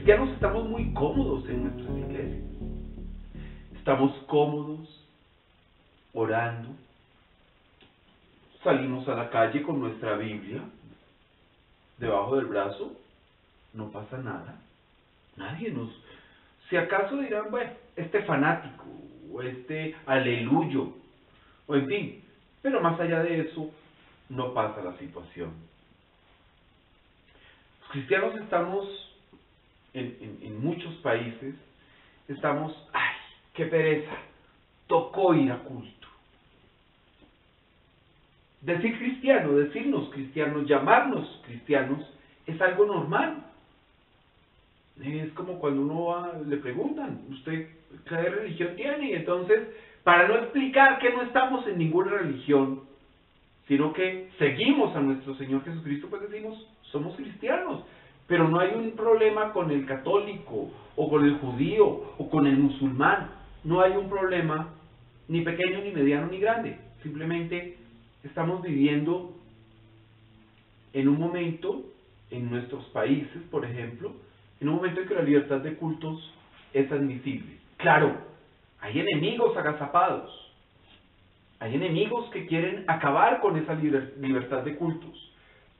cristianos estamos muy cómodos en nuestras iglesias. Estamos cómodos, orando. Salimos a la calle con nuestra Biblia debajo del brazo. No pasa nada. Nadie nos... Si acaso dirán, bueno, este fanático, o este aleluyo, o en fin. Pero más allá de eso, no pasa la situación. Los cristianos estamos, en muchos países, estamos, ¡ay, qué pereza! Tocó ir a culto. Decir cristiano, decirnos cristianos, llamarnos cristianos, es algo normal. Es como cuando uno va, le preguntan, ¿usted qué religión tiene? Y entonces, para no explicar que no estamos en ninguna religión, sino que seguimos a nuestro Señor Jesucristo, pues decimos, somos cristianos. Pero no hay un problema con el católico, o con el judío, o con el musulmán. No hay un problema ni pequeño, ni mediano, ni grande. Simplemente estamos viviendo en un momento, en nuestros países, por ejemplo, en un momento en que la libertad de cultos es admisible. Claro, hay enemigos agazapados. Hay enemigos que quieren acabar con esa libertad de cultos.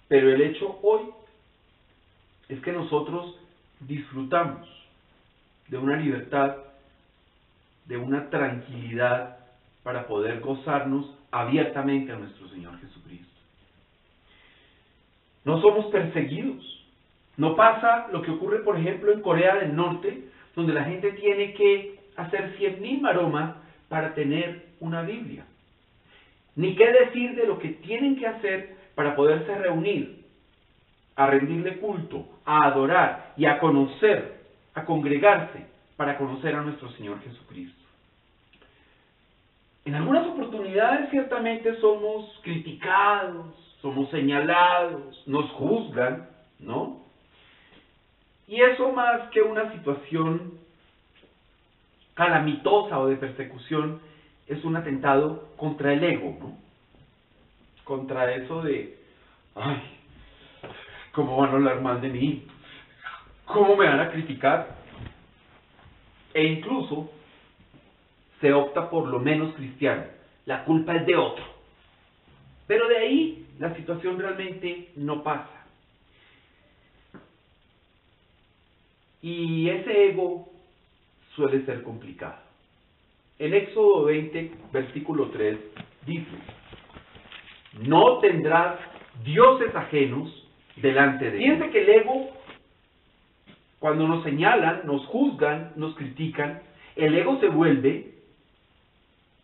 Pero el hecho hoy es que nosotros disfrutamos de una libertad, de una tranquilidad para poder gozarnos abiertamente a nuestro Señor Jesucristo. No somos perseguidos. No pasa lo que ocurre, por ejemplo, en Corea del Norte, donde la gente tiene que hacer 100.000 maromas para tener una Biblia. Ni qué decir de lo que tienen que hacer para poderse reunir, a rendirle culto, a adorar y a conocer, a congregarse para conocer a nuestro Señor Jesucristo. En algunas oportunidades ciertamente somos criticados, somos señalados, nos juzgan, ¿no? Y eso, más que una situación calamitosa o de persecución, es un atentado contra el ego, ¿no? Contra eso de, ay, ¿cómo van a hablar mal de mí? ¿Cómo me van a criticar? E incluso se opta por lo menos cristiano. La culpa es de otro. Pero de ahí la situación realmente no pasa. Y ese ego suele ser complicado. En Éxodo 20, versículo 3, dice: no tendrás dioses ajenos delante de mí. Fíjense que el ego, cuando nos señalan, nos juzgan, nos critican, el ego se vuelve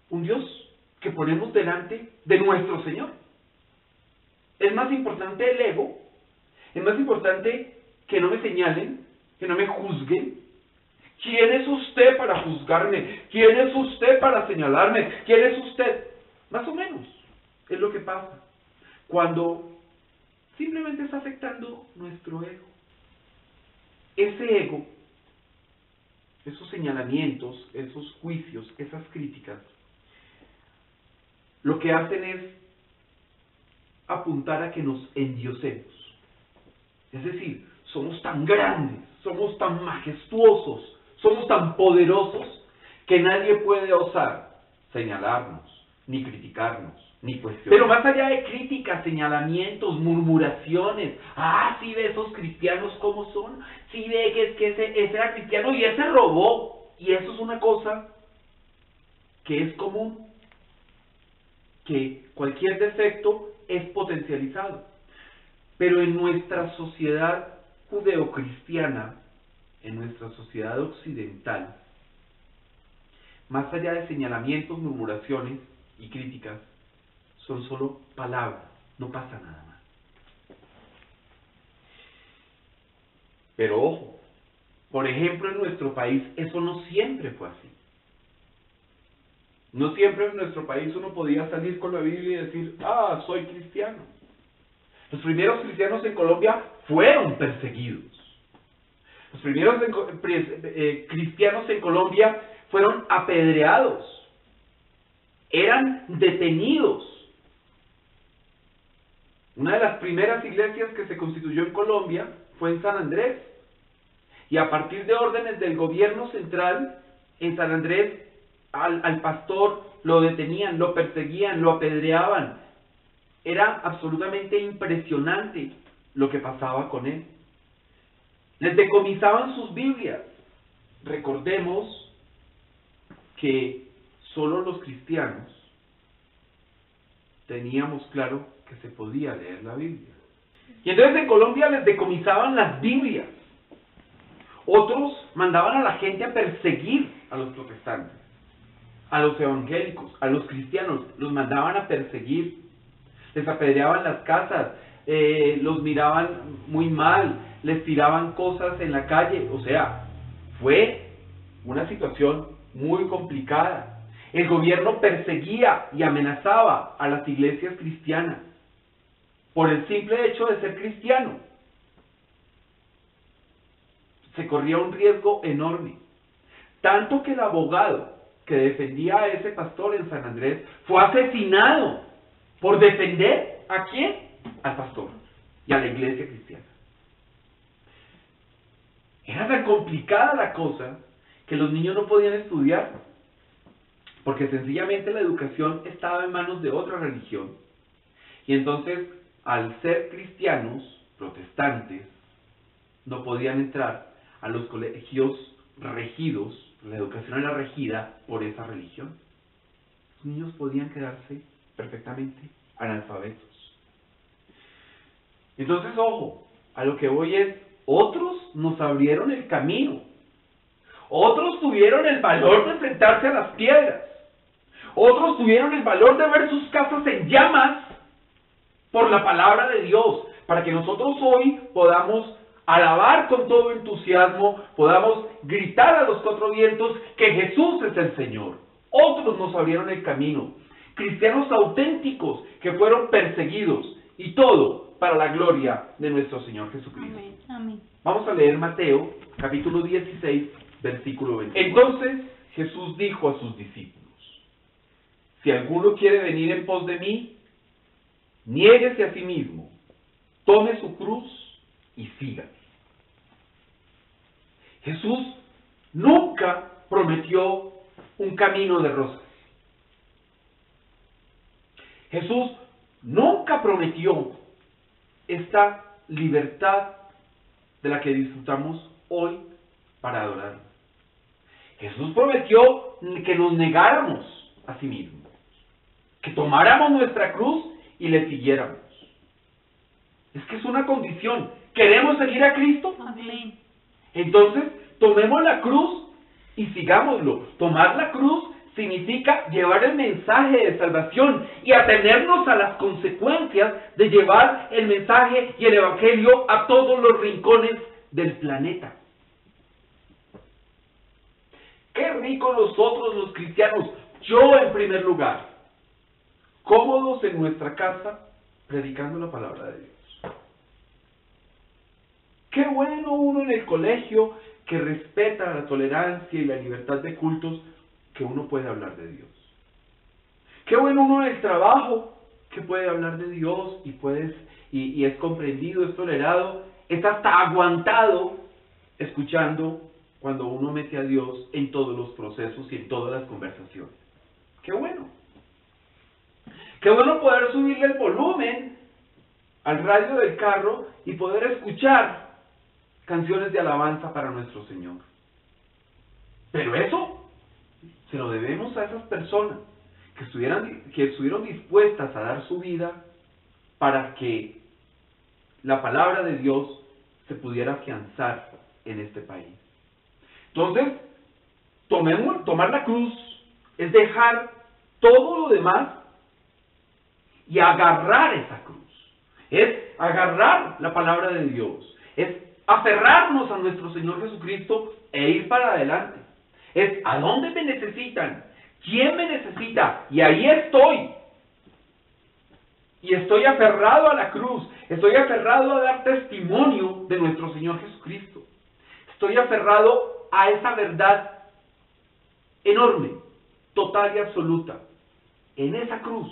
un Dios que ponemos delante de nuestro Señor. Es más importante el ego, es más importante que no me señalen, que no me juzguen. ¿Quién es usted para juzgarme? ¿Quién es usted para señalarme? ¿Quién es usted? Más o menos es lo que pasa cuando simplemente está afectando nuestro ego. Ese ego, esos señalamientos, esos juicios, esas críticas, lo que hacen es apuntar a que nos endiosemos. Es decir, somos tan grandes, somos tan majestuosos, somos tan poderosos, que nadie puede osar señalarnos, ni criticarnos, ni cuestionar. Pero más allá de críticas, señalamientos, murmuraciones, sí ve esos cristianos cómo son, sí ve que es que ese era cristiano y ese robó, y eso es una cosa que es común, que cualquier defecto es potencializado. Pero en nuestra sociedad judeocristiana, en nuestra sociedad occidental, más allá de señalamientos, murmuraciones y críticas, son solo palabras, no pasa nada más. Pero ojo, por ejemplo, en nuestro país eso no siempre fue así. No siempre en nuestro país uno podía salir con la Biblia y decir, soy cristiano. Los primeros cristianos en Colombia fueron perseguidos. Los primeros cristianos en Colombia fueron apedreados. Eran detenidos. Una de las primeras iglesias que se constituyó en Colombia fue en San Andrés. Y a partir de órdenes del gobierno central, en San Andrés, al pastor lo detenían, lo perseguían, lo apedreaban. Era absolutamente impresionante lo que pasaba con él. Les decomisaban sus Biblias. Recordemos que solo los cristianos teníamos claro que se podía leer la Biblia. Y entonces en Colombia les decomisaban las Biblias. Otros mandaban a la gente a perseguir a los protestantes, a los evangélicos, a los cristianos. Los mandaban a perseguir. Les apedreaban las casas, los miraban muy mal, les tiraban cosas en la calle. O sea, fue una situación muy complicada. El gobierno perseguía y amenazaba a las iglesias cristianas por el simple hecho de ser cristiano. Se corría un riesgo enorme. Tanto que el abogado que defendía a ese pastor en San Andrés fue asesinado por defender ¿a quién? Al pastor y a la iglesia cristiana. Era tan complicada la cosa que los niños no podían estudiar, porque sencillamente la educación estaba en manos de otra religión. Y entonces, al ser cristianos, protestantes, no podían entrar a los colegios regidos, la educación era regida por esa religión. Los niños podían quedarse perfectamente analfabetos. Entonces, ojo, a lo que voy es, otros nos abrieron el camino. Otros tuvieron el valor de enfrentarse a las piedras. Otros tuvieron el valor de ver sus casas en llamas por la palabra de Dios, para que nosotros hoy podamos alabar con todo entusiasmo, podamos gritar a los cuatro vientos que Jesús es el Señor. Otros nos abrieron el camino. Cristianos auténticos que fueron perseguidos, y todo para la gloria de nuestro Señor Jesucristo. Amén. Amén. Vamos a leer Mateo, capítulo 16, versículo 20. Entonces Jesús dijo a sus discípulos: si alguno quiere venir en pos de mí, niéguese a sí mismo, tome su cruz y sígame. Jesús nunca prometió un camino de rosas. Jesús nunca prometió esta libertad de la que disfrutamos hoy para adorar. Jesús prometió que nos negáramos a sí mismos, que tomáramos nuestra cruz y le siguiéramos. Es que es una condición. ¿Queremos seguir a Cristo? Amén. Entonces, tomemos la cruz y sigámoslo. Tomar la cruz significa llevar el mensaje de salvación y atenernos a las consecuencias de llevar el mensaje y el evangelio a todos los rincones del planeta. Qué rico nosotros los cristianos, yo en primer lugar, cómodos en nuestra casa, predicando la palabra de Dios. Qué bueno uno en el colegio que respeta la tolerancia y la libertad de cultos, que uno puede hablar de Dios. Qué bueno uno en el trabajo que puede hablar de Dios y es comprendido, es tolerado, es hasta aguantado escuchando cuando uno mete a Dios en todos los procesos y en todas las conversaciones. Qué bueno. Qué bueno poder subirle el volumen al radio del carro y poder escuchar canciones de alabanza para nuestro Señor. Pero eso se lo debemos a esas personas que estuvieron dispuestas a dar su vida para que la palabra de Dios se pudiera afianzar en este país. Entonces, tomar la cruz es dejar todo lo demás y agarrar esa cruz. Es agarrar la palabra de Dios. Es aferrarnos a nuestro Señor Jesucristo e ir para adelante. Es ¿a dónde me necesitan? ¿Quién me necesita? Y ahí estoy. Y estoy aferrado a la cruz. Estoy aferrado a dar testimonio de nuestro Señor Jesucristo. Estoy aferrado a esa verdad enorme, total y absoluta. En esa cruz,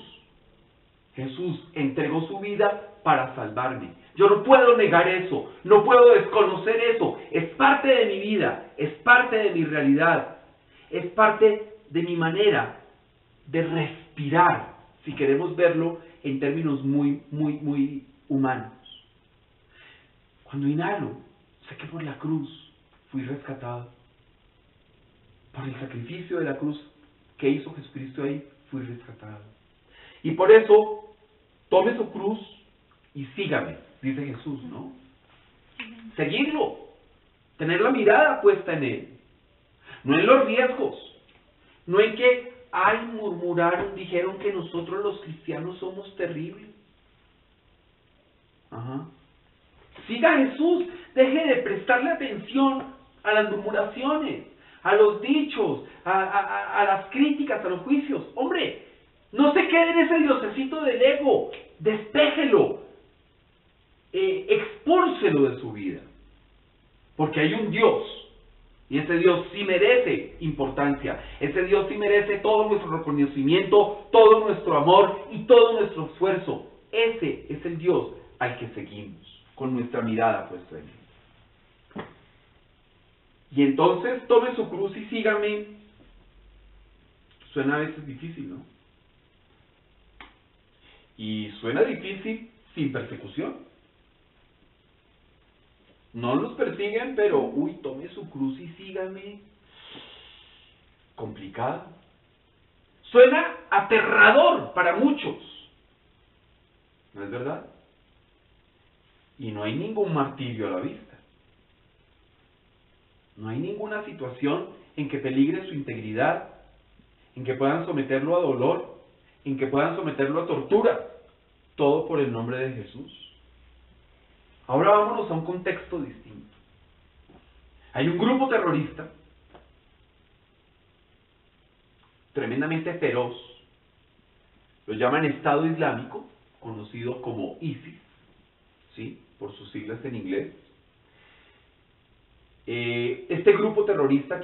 Jesús entregó su vida para salvarme, Yo no puedo negar eso, no puedo desconocer eso. Es parte de mi vida, es parte de mi realidad, es parte de mi manera de respirar, si queremos verlo en términos muy humanos. Cuando inhalo, sé que por la cruz fui rescatado. Por el sacrificio de la cruz que hizo Jesucristo ahí, fui rescatado. Y por eso, tome su cruz y sígame, dice Jesús, ¿no? Seguirlo, tener la mirada puesta en Él, no en los riesgos, no en que, ay, murmuraron, dijeron que nosotros los cristianos somos terribles. Ajá. Siga a Jesús, deje de prestarle atención a las murmuraciones, a los dichos, a las críticas, a los juicios. Hombre, no se quede en ese diosecito del ego, despéjelo, expúlselo de su vida, porque hay un Dios, y ese Dios sí merece importancia, ese Dios sí merece todo nuestro reconocimiento, todo nuestro amor y todo nuestro esfuerzo. Ese es el Dios al que seguimos, con nuestra mirada puesta en Él. Y entonces tome su cruz y sígame. Suena a veces difícil, ¿no? Y suena difícil sin persecución. No los persiguen, pero, uy, tome su cruz y sígame. Complicado. Suena aterrador para muchos. ¿No es verdad? Y no hay ningún martirio a la vista. No hay ninguna situación en que peligre su integridad, en que puedan someterlo a dolor, en que puedan someterlo a tortura. Todo por el nombre de Jesús. Ahora vámonos a un contexto distinto. Hay un grupo terrorista tremendamente feroz. Lo llaman Estado Islámico, conocido como ISIS, ¿sí? Por sus siglas en inglés. Este grupo terrorista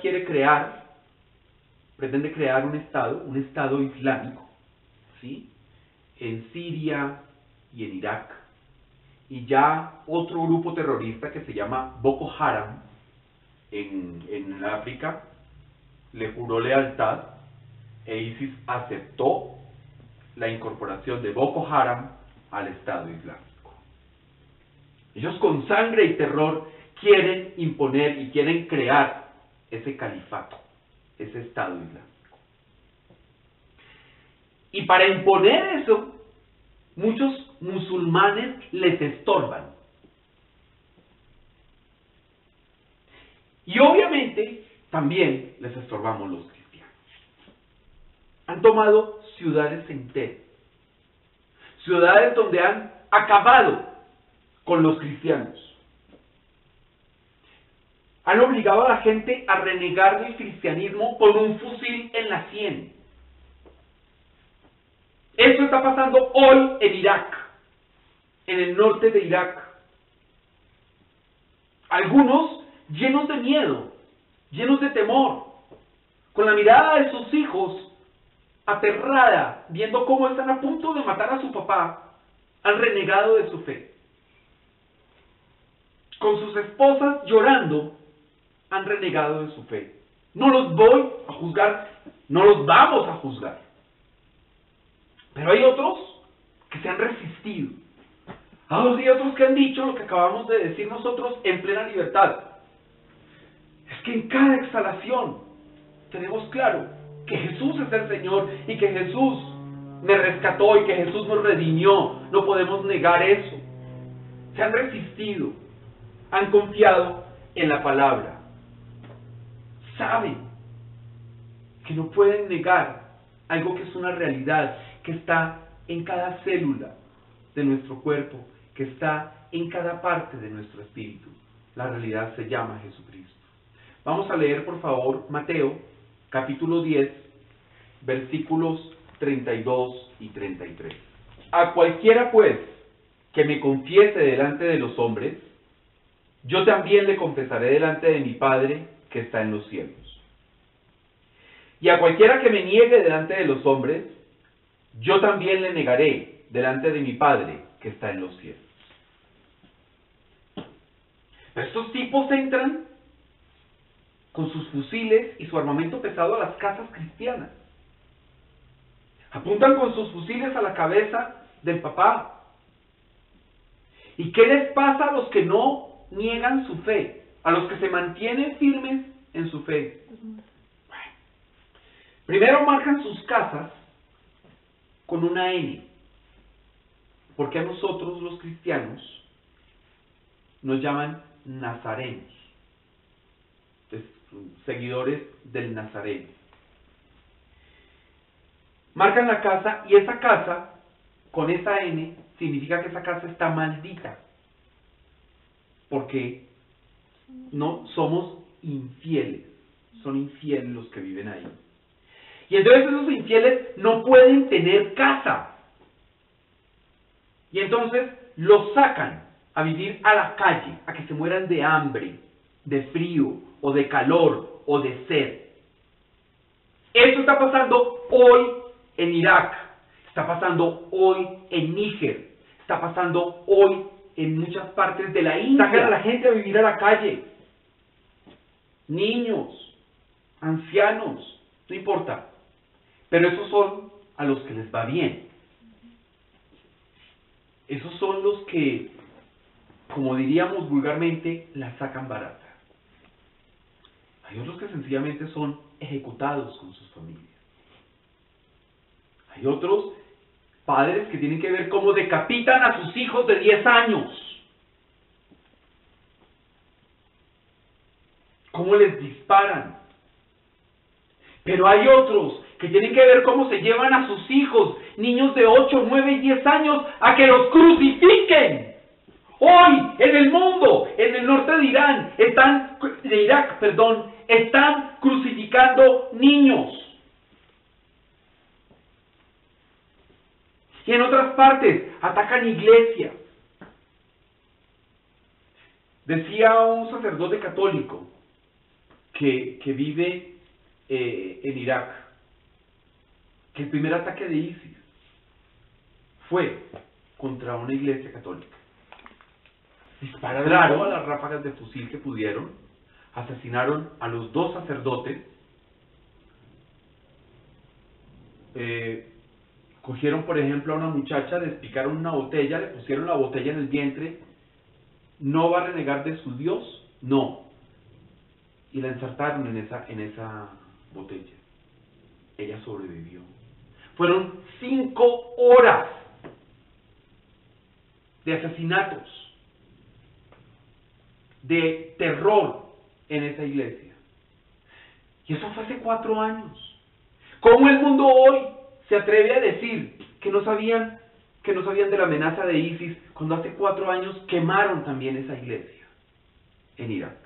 pretende crear un Estado islámico, ¿sí? En Siria y en Irak. Y ya otro grupo terrorista que se llama Boko Haram en África le juró lealtad e ISIS aceptó la incorporación de Boko Haram al Estado Islámico. Ellos con sangre y terror quieren imponer y quieren crear ese califato, ese Estado Islámico. Y para imponer eso, muchos musulmanes les estorban. Y obviamente también les estorbamos los cristianos. Han tomado ciudades enteras, ciudades donde han acabado con los cristianos. Han obligado a la gente a renegar del cristianismo con un fusil en la sien. Esto está pasando hoy en Irak, en el norte de Irak. Algunos llenos de miedo, llenos de temor, con la mirada de sus hijos aterrada, viendo cómo están a punto de matar a su papá, han renegado de su fe. Con sus esposas llorando, han renegado de su fe. No los voy a juzgar, no los vamos a juzgar. Pero hay otros que se han resistido. Hay otros que han dicho lo que acabamos de decir nosotros en plena libertad. Es que en cada exhalación tenemos claro que Jesús es el Señor y que Jesús me rescató y que Jesús nos redimió. No podemos negar eso. Se han resistido, han confiado en la palabra. Saben que no pueden negar algo que es una realidad, que está en cada célula de nuestro cuerpo, que está en cada parte de nuestro espíritu. La realidad se llama Jesucristo. Vamos a leer, por favor, Mateo, capítulo 10, versículos 32 y 33. A cualquiera, pues, que me confiese delante de los hombres, yo también le confesaré delante de mi Padre que está en los cielos. Y a cualquiera que me niegue delante de los hombres, yo también le negaré delante de mi Padre que está en los cielos. Estos tipos entran con sus fusiles y su armamento pesado a las casas cristianas. Apuntan con sus fusiles a la cabeza del papá. ¿Y qué les pasa a los que no niegan su fe? A los que se mantienen firmes en su fe. Bueno, primero marcan sus casas con una N. Porque a nosotros los cristianos nos llaman nazarenos. Entonces, seguidores del Nazareno. Marcan la casa y esa casa, con esa N, significa que esa casa está maldita. Porque no somos infieles. Son infieles los que viven ahí. Y entonces esos infieles no pueden tener casa. Y entonces los sacan a vivir a la calle, a que se mueran de hambre, de frío, o de calor, o de sed. Esto está pasando hoy en Irak, está pasando hoy en Níger, está pasando hoy en muchas partes de la India. Sacan a la gente a vivir a la calle. Niños, ancianos, no importa. Pero esos son a los que les va bien. Esos son los que, como diríamos vulgarmente, la sacan barata. Hay otros que sencillamente son ejecutados con sus familias. Hay otros padres que tienen que ver cómo decapitan a sus hijos de 10 años. Cómo les disparan. Pero hay otros que tienen que ver cómo se llevan a sus hijos, niños de 8, 9 y 10 años, a que los crucifiquen. Hoy, en el mundo, en el norte de Irak, están crucificando niños. Y en otras partes, atacan iglesias. Decía un sacerdote católico que vive en Irak, que el primer ataque de ISIS fue contra una iglesia católica. Dispararon todas las ráfagas de fusil que pudieron, asesinaron a los 2 sacerdotes, cogieron por ejemplo a una muchacha, le picaron una botella, le pusieron la botella en el vientre. ¿No va a renegar de su Dios? No. Y la ensartaron en esa botella. Ella sobrevivió. Fueron 5 horas de asesinatos, de terror en esa iglesia. Y eso fue hace 4 años. ¿Cómo el mundo hoy se atreve a decir que no sabían de la amenaza de ISIS cuando hace 4 años quemaron también esa iglesia en Irak?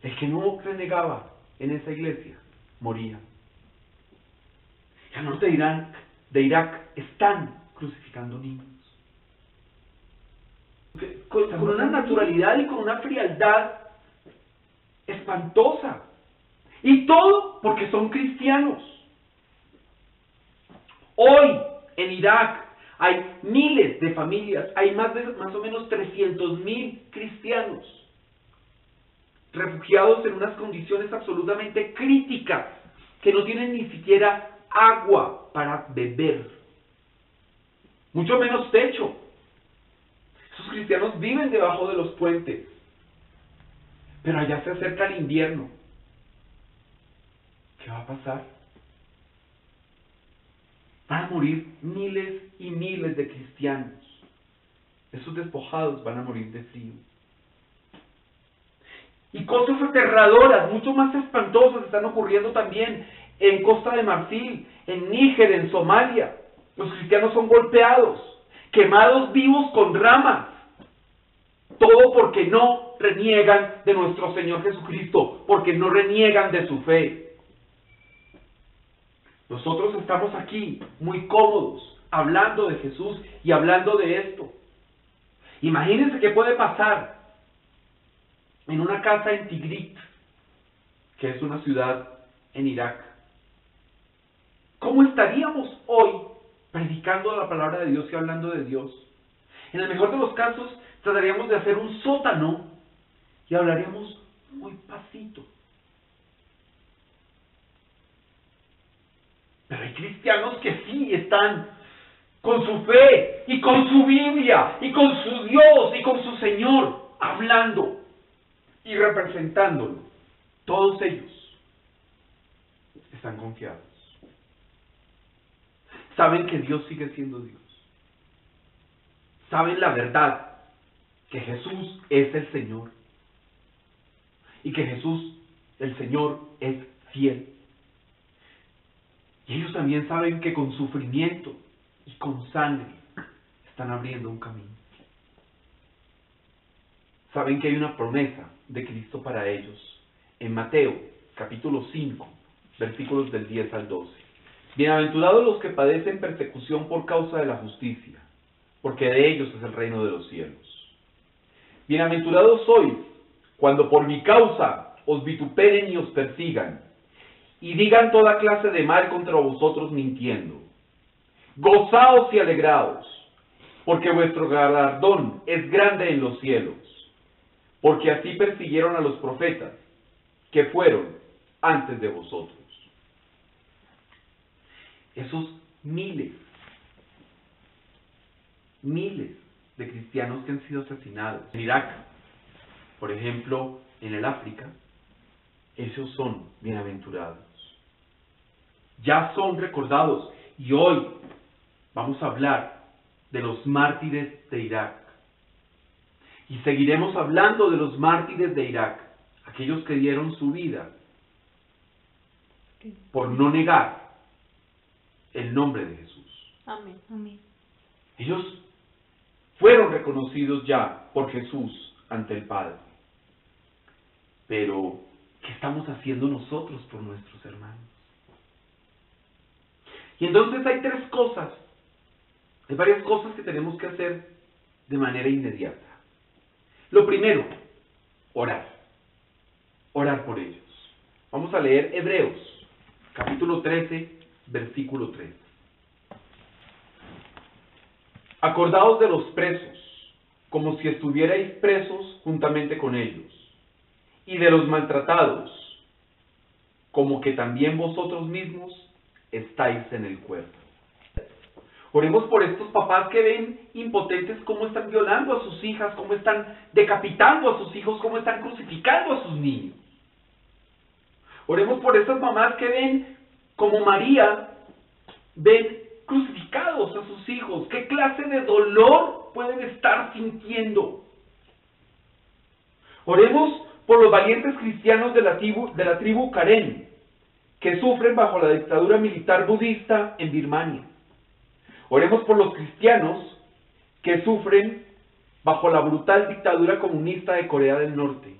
El que no renegaba en esa iglesia moría. Y al norte de Irak están crucificando niños. Con una naturalidad y con una frialdad espantosa. Y todo porque son cristianos. Hoy en Irak hay miles de familias, hay más o menos 300.000 cristianos refugiados en unas condiciones absolutamente críticas, que no tienen ni siquiera agua para beber, mucho menos techo. Esos cristianos viven debajo de los puentes, pero allá se acerca el invierno. ¿Qué va a pasar? Van a morir miles y miles de cristianos. Esos despojados van a morir de frío. Y cosas aterradoras, mucho más espantosas, están ocurriendo también en Costa de Marfil, en Níger, en Somalia. Los cristianos son golpeados, quemados vivos con ramas. Todo porque no reniegan de nuestro Señor Jesucristo, porque no reniegan de su fe. Nosotros estamos aquí muy cómodos, hablando de Jesús y hablando de esto. Imagínense qué puede pasar en una casa en Tigrit, que es una ciudad en Irak. ¿Cómo estaríamos hoy predicando la palabra de Dios y hablando de Dios? En el mejor de los casos, trataríamos de hacer un sótano y hablaríamos muy pasito. Pero hay cristianos que sí están con su fe y con su Biblia y con su Dios y con su Señor hablando y representándolo. Todos ellos están confiados. Saben que Dios sigue siendo Dios. Saben la verdad, que Jesús es el Señor. Y que Jesús, el Señor, es fiel. Y ellos también saben que con sufrimiento y con sangre están abriendo un camino. Saben que hay una promesa de Cristo para ellos. En Mateo, capítulo 5, versículos del 10 al 12. Bienaventurados los que padecen persecución por causa de la justicia, porque de ellos es el reino de los cielos. Bienaventurados sois cuando por mi causa os vituperen y os persigan, y digan toda clase de mal contra vosotros mintiendo. Gozaos y alegraos, porque vuestro galardón es grande en los cielos, porque así persiguieron a los profetas que fueron antes de vosotros. Esos miles de cristianos que han sido asesinados en Irak, por ejemplo, en el África, esos son bienaventurados. Ya son recordados y hoy vamos a hablar de los mártires de Irak. Y seguiremos hablando de los mártires de Irak, aquellos que dieron su vida por no negar el nombre de Jesús. Amén. Amén. Ellos fueron reconocidos ya por Jesús ante el Padre. Pero, ¿qué estamos haciendo nosotros por nuestros hermanos? Y entonces hay varias cosas que tenemos que hacer de manera inmediata. Lo primero, orar. Orar por ellos. Vamos a leer Hebreos, capítulo 13, versículo 3. Acordaos de los presos, como si estuvierais presos juntamente con ellos, y de los maltratados, como que también vosotros mismos estáis en el cuerpo. Oremos por estos papás que ven impotentes cómo están violando a sus hijas, cómo están decapitando a sus hijos, cómo están crucificando a sus niños. Oremos por esas mamás que ven, como María, ven crucificados a sus hijos. ¿Qué clase de dolor pueden estar sintiendo? Oremos por los valientes cristianos de la tribu Karen, que sufren bajo la dictadura militar budista en Birmania. Oremos por los cristianos que sufren bajo la brutal dictadura comunista de Corea del Norte.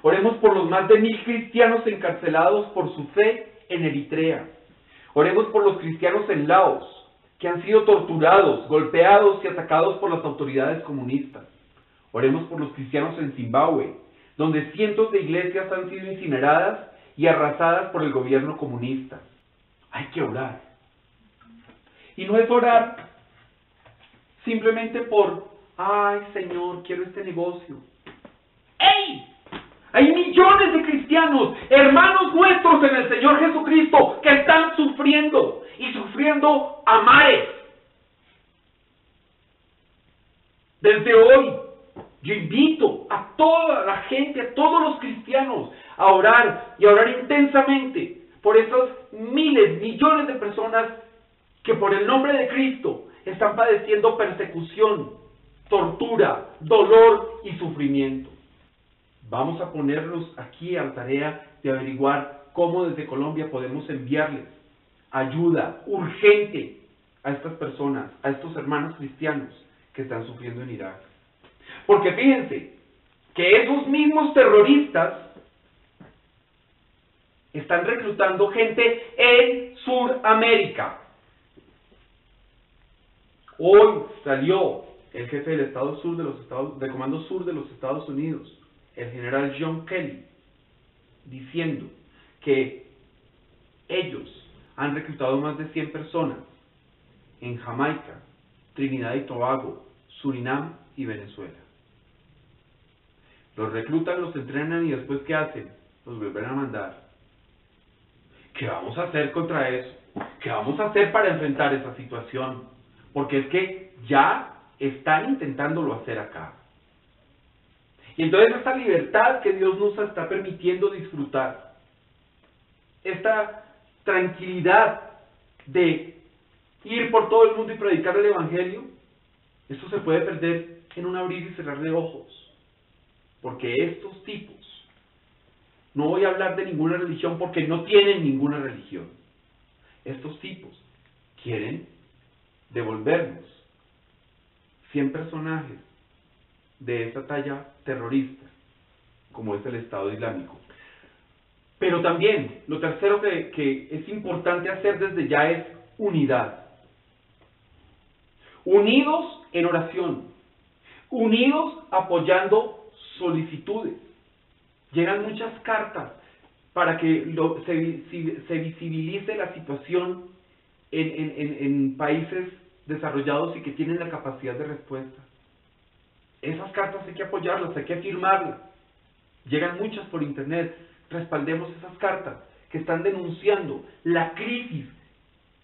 Oremos por los más de 1000 cristianos encarcelados por su fe en Eritrea. Oremos por los cristianos en Laos, que han sido torturados, golpeados y atacados por las autoridades comunistas. Oremos por los cristianos en Zimbabue, donde cientos de iglesias han sido incineradas y arrasadas por el gobierno comunista. Hay que orar. Y no es orar simplemente por, ay Señor, quiero este negocio. ¡Ey! Hay millones de cristianos, hermanos nuestros en el Señor Jesucristo, que están sufriendo y sufriendo a mares. Desde hoy, yo invito a toda la gente, a todos los cristianos, a orar y a orar intensamente por esas miles, millones de personas que por el nombre de Cristo están padeciendo persecución, tortura, dolor y sufrimiento. Vamos a ponernos aquí a la tarea de averiguar cómo desde Colombia podemos enviarles ayuda urgente a estas personas, a estos hermanos cristianos que están sufriendo en Irak. Porque fíjense que esos mismos terroristas están reclutando gente en Sudamérica. Hoy salió el jefe del Estado Sur del Comando Sur de los Estados Unidos, el general John Kelly, diciendo que ellos han reclutado más de 100 personas en Jamaica, Trinidad y Tobago, Surinam y Venezuela. Los reclutan, los entrenan y después ¿qué hacen? Los vuelven a mandar. ¿Qué vamos a hacer contra eso? ¿Qué vamos a hacer para enfrentar esa situación? Porque es que ya están intentándolo hacer acá. Y entonces esta libertad que Dios nos está permitiendo disfrutar, esta tranquilidad de ir por todo el mundo y predicar el Evangelio, esto se puede perder en un abrir y cerrar de ojos. Porque estos tipos, no voy a hablar de ninguna religión porque no tienen ninguna religión. Estos tipos quieren devolvernos 100 personajes de esa talla terrorista, como es el Estado Islámico. Pero también, lo tercero que es importante hacer desde ya es unidad. Unidos en oración, unidos apoyando solicitudes. Llegan muchas cartas para que se visibilice la situación en países desarrollados y que tienen la capacidad de respuesta. Esas cartas hay que apoyarlas, hay que firmarlas. Llegan muchas por internet. Respaldemos esas cartas que están denunciando la crisis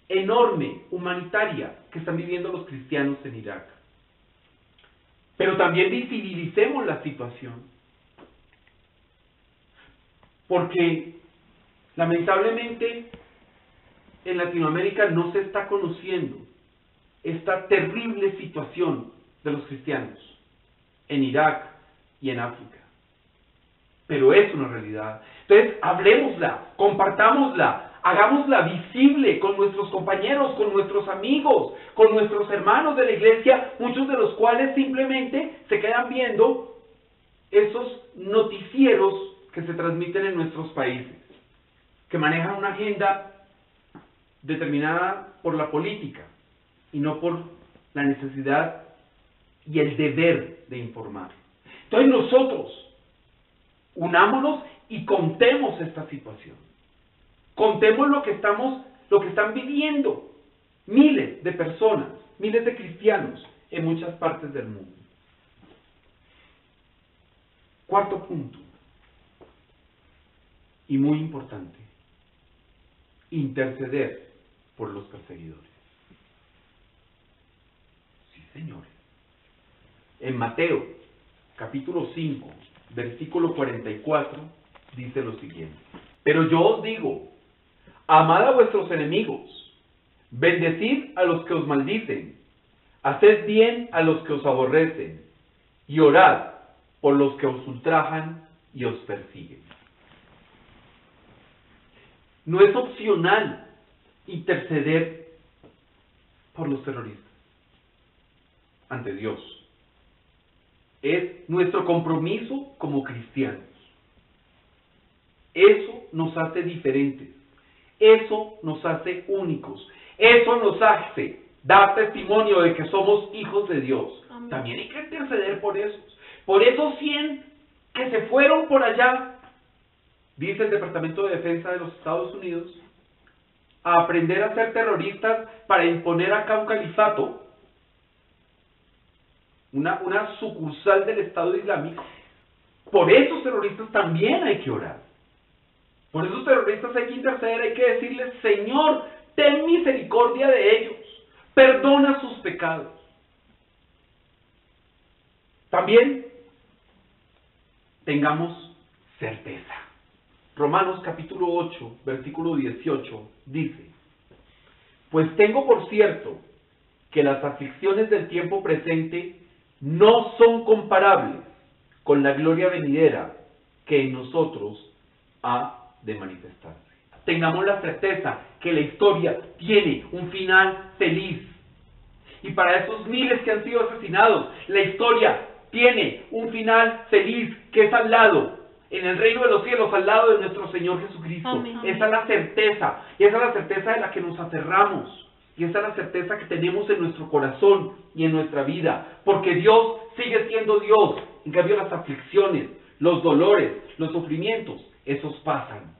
enorme, humanitaria, que están viviendo los cristianos en Irak. Pero también visibilicemos la situación. Porque, lamentablemente, en Latinoamérica no se está conociendo esta terrible situación de los cristianos en Irak y en África. Pero es una realidad. Entonces, hablemosla, compartámosla, hagámosla visible con nuestros compañeros, con nuestros amigos, con nuestros hermanos de la iglesia, muchos de los cuales simplemente se quedan viendo esos noticieros que se transmiten en nuestros países, que manejan una agenda determinada por la política y no por la necesidad y el deber de informar. Entonces nosotros unámonos y contemos esta situación. Contemos lo que están viviendo miles de personas, miles de cristianos en muchas partes del mundo. Cuarto punto, y muy importante, interceder por los perseguidores. Sí, señores. En Mateo, capítulo 5, versículo 44, dice lo siguiente: pero yo os digo, amad a vuestros enemigos, bendecid a los que os maldicen, haced bien a los que os aborrecen, y orad por los que os ultrajan y os persiguen. No es opcional interceder por los terroristas ante Dios. Es nuestro compromiso como cristianos. Eso nos hace diferentes. Eso nos hace únicos. Eso nos hace dar testimonio de que somos hijos de Dios. Amén. También hay que interceder por esos. Por esos 100 que se fueron por allá, dice el Departamento de Defensa de los Estados Unidos, a aprender a ser terroristas para imponer acá un califato, una sucursal del Estado Islámico. Por esos terroristas también hay que orar. Por esos terroristas hay que interceder, hay que decirles: Señor, ten misericordia de ellos, perdona sus pecados. También tengamos certeza. Romanos capítulo 8, versículo 18, dice: pues tengo por cierto que las aflicciones del tiempo presente no son comparables con la gloria venidera que en nosotros ha de manifestarse. Tengamos la certeza que la historia tiene un final feliz. Y para esos miles que han sido asesinados, la historia tiene un final feliz, que es al lado, en el reino de los cielos, al lado de nuestro Señor Jesucristo. Amén. Esa es la certeza, y esa es la certeza de la que nos aferramos. Y esa es la certeza que tenemos en nuestro corazón y en nuestra vida. Porque Dios sigue siendo Dios. En cambio, las aflicciones, los dolores, los sufrimientos, esos pasan.